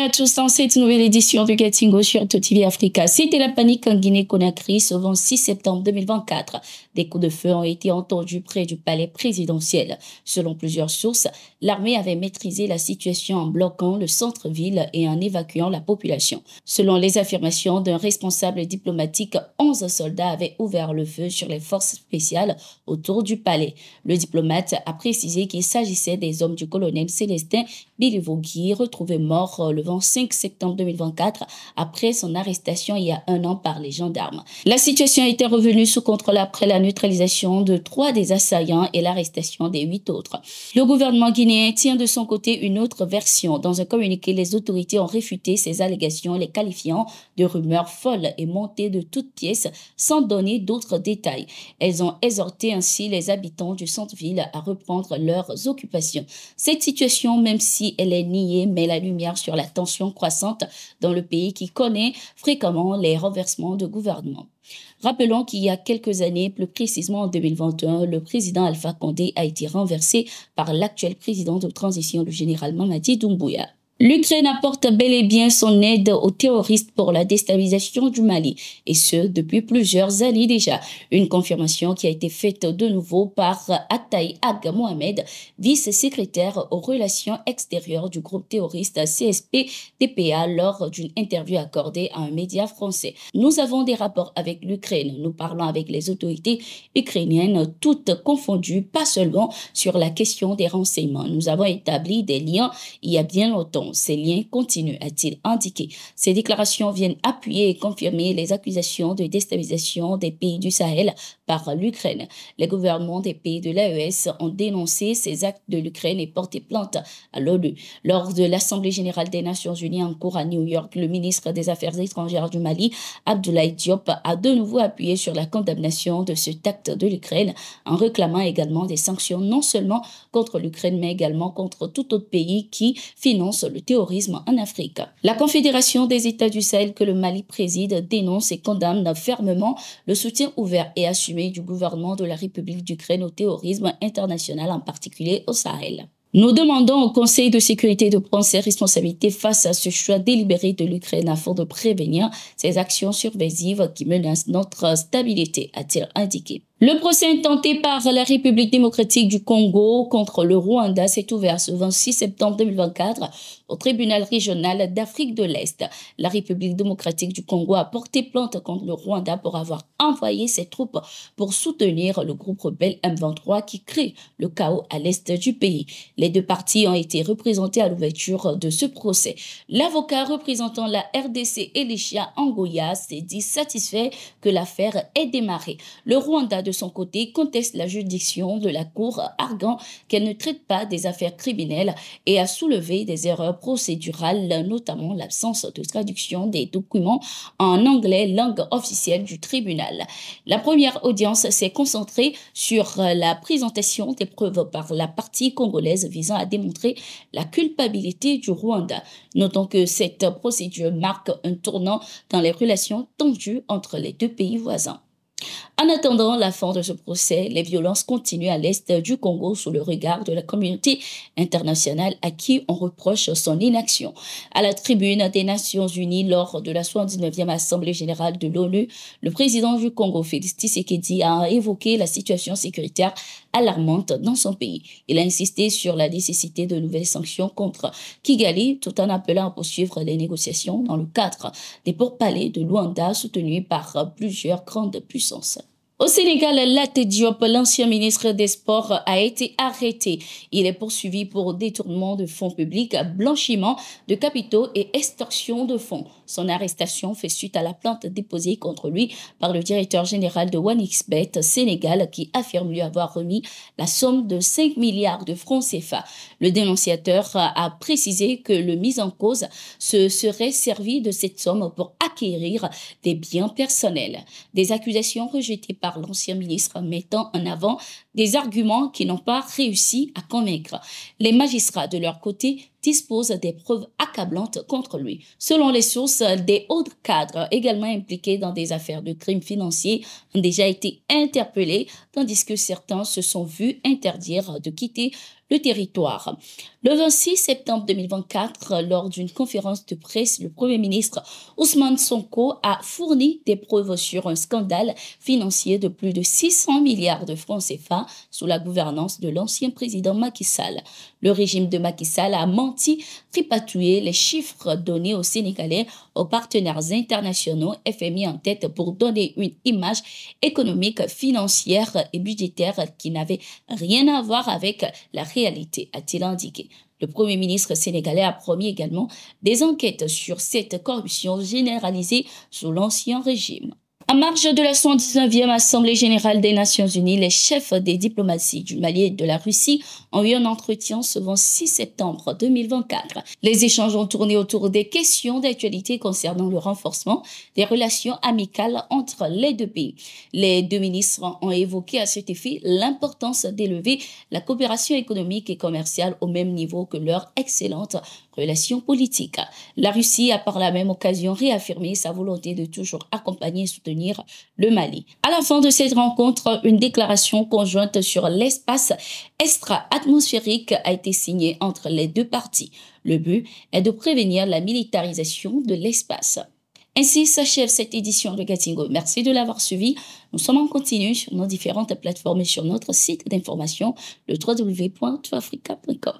à tous dans cette nouvelle édition de Gatingo sur TV Africa. C'était la panique en Guinée-Conakry ce 26 septembre 2024. Des coups de feu ont été entendus près du palais présidentiel. Selon plusieurs sources, l'armée avait maîtrisé la situation en bloquant le centre-ville et en évacuant la population. Selon les affirmations d'un responsable diplomatique, 11 soldats avaient ouvert le feu sur les forces spéciales autour du palais. Le diplomate a précisé qu'il s'agissait des hommes du colonel Célestin Bilivogui, retrouvé mort le 25 septembre 2024 après son arrestation il y a un an par les gendarmes. La situation était revenue sous contrôle après la neutralisation de 3 des assaillants et l'arrestation des 8 autres. Le gouvernement guinéen tient de son côté une autre version. Dans un communiqué, les autorités ont réfuté ces allégations, les qualifiant de rumeurs folles et montées de toutes pièces sans donner d'autres détails. Elles ont exhorté ainsi les habitants du centre-ville à reprendre leurs occupations. Cette situation, même si elle est niée, met la lumière sur la tension croissante dans le pays qui connaît fréquemment les renversements de gouvernement. Rappelons qu'il y a quelques années, plus précisément en 2021, le président Alpha Condé a été renversé par l'actuel président de transition, le général Mamadi Doumbouya. L'Ukraine apporte bel et bien son aide aux terroristes pour la déstabilisation du Mali, et ce, depuis plusieurs années déjà. Une confirmation qui a été faite de nouveau par Attay Ag Mohamed, vice-secrétaire aux relations extérieures du groupe terroriste CSP-DPA lors d'une interview accordée à un média français. Nous avons des rapports avec l'Ukraine. Nous parlons avec les autorités ukrainiennes, toutes confondues, pas seulement sur la question des renseignements. Nous avons établi des liens il y a bien longtemps. Ces liens continuent, a-t-il indiqué. Ces déclarations viennent appuyer et confirmer les accusations de déstabilisation des pays du Sahel par l'Ukraine. Les gouvernements des pays de l'AES ont dénoncé ces actes de l'Ukraine et porté plainte à l'ONU. Lors de l'Assemblée générale des Nations unies en cours à New York, le ministre des Affaires étrangères du Mali, Abdoulaye Diop, a de nouveau appuyé sur la condamnation de cet acte de l'Ukraine en réclamant également des sanctions non seulement contre l'Ukraine mais également contre tout autre pays qui finance le terrorisme en Afrique. La Confédération des États du Sahel que le Mali préside dénonce et condamne fermement le soutien ouvert et assumé du gouvernement de la République d'Ukraine au terrorisme international, en particulier au Sahel. Nous demandons au Conseil de sécurité de prendre ses responsabilités face à ce choix délibéré de l'Ukraine afin de prévenir ces actions subversives qui menacent notre stabilité, a-t-il indiqué. Le procès intenté par la République démocratique du Congo contre le Rwanda s'est ouvert ce 26 septembre 2024 au tribunal régional d'Afrique de l'Est. La République démocratique du Congo a porté plainte contre le Rwanda pour avoir envoyé ses troupes pour soutenir le groupe rebelle M23 qui crée le chaos à l'est du pays. Les deux parties ont été représentées à l'ouverture de ce procès. L'avocat représentant la RDC, Elisha Angoya, s'est dit satisfait que l'affaire ait démarré. Le Rwanda, de son côté, conteste la juridiction de la Cour, arguant qu'elle ne traite pas des affaires criminelles et a soulevé des erreurs procédurales, notamment l'absence de traduction des documents en anglais, langue officielle du tribunal. La première audience s'est concentrée sur la présentation des preuves par la partie congolaise visant à démontrer la culpabilité du Rwanda. Notons que cette procédure marque un tournant dans les relations tendues entre les deux pays voisins. En attendant la fin de ce procès, les violences continuent à l'est du Congo sous le regard de la communauté internationale à qui on reproche son inaction. À la tribune des Nations Unies lors de la 79e Assemblée générale de l'ONU, le président du Congo, Félix Tshisekedi, a évoqué la situation sécuritaire alarmante dans son pays. Il a insisté sur la nécessité de nouvelles sanctions contre Kigali tout en appelant à poursuivre les négociations dans le cadre des pourparlers de Luanda soutenus par plusieurs grandes puissances. Au Sénégal, Lat Diop, l'ancien ministre des Sports, a été arrêté. Il est poursuivi pour détournement de fonds publics, blanchiment de capitaux et extorsion de fonds. Son arrestation fait suite à la plainte déposée contre lui par le directeur général de OneXBet Sénégal qui affirme lui avoir remis la somme de 5 milliards de francs CFA. Le dénonciateur a précisé que le mis en cause se serait servi de cette somme pour acquérir des biens personnels. Des accusations rejetées par l'ancien ministre mettant en avant des arguments qui n'ont pas réussi à convaincre. Les magistrats, de leur côté, disposent des preuves accablantes contre lui. Selon les sources, des hauts cadres également impliqués dans des affaires de crimes financiers ont déjà été interpellés, tandis que certains se sont vus interdire de quitter le territoire. Le 26 septembre 2024, lors d'une conférence de presse, le Premier ministre Ousmane Sonko a fourni des preuves sur un scandale financier de plus de 600 milliards de francs CFA sous la gouvernance de l'ancien président Macky Sall. Le régime de Macky Sall a menti, tripatouillé les chiffres donnés aux Sénégalais, aux partenaires internationaux, FMI en tête, pour donner une image économique, financière et budgétaire qui n'avait rien à voir avec la réalité, a-t-il indiqué. Le Premier ministre sénégalais a promis également des enquêtes sur cette corruption généralisée sous l'ancien régime. En marge de la 119e Assemblée générale des Nations unies, les chefs des diplomaties du Mali et de la Russie ont eu un entretien ce 26 septembre 2024. Les échanges ont tourné autour des questions d'actualité concernant le renforcement des relations amicales entre les deux pays. Les deux ministres ont évoqué à cet effet l'importance d'élever la coopération économique et commerciale au même niveau que leurs excellentes relations politiques. La Russie a par la même occasion réaffirmé sa volonté de toujours accompagner et soutenir le Mali. À la fin de cette rencontre, une déclaration conjointe sur l'espace extra-atmosphérique a été signée entre les deux parties. Le but est de prévenir la militarisation de l'espace. Ainsi s'achève cette édition de Gatingo. Merci de l'avoir suivi. Nous sommes en continu sur nos différentes plateformes et sur notre site d'information, le www.toafrica.com.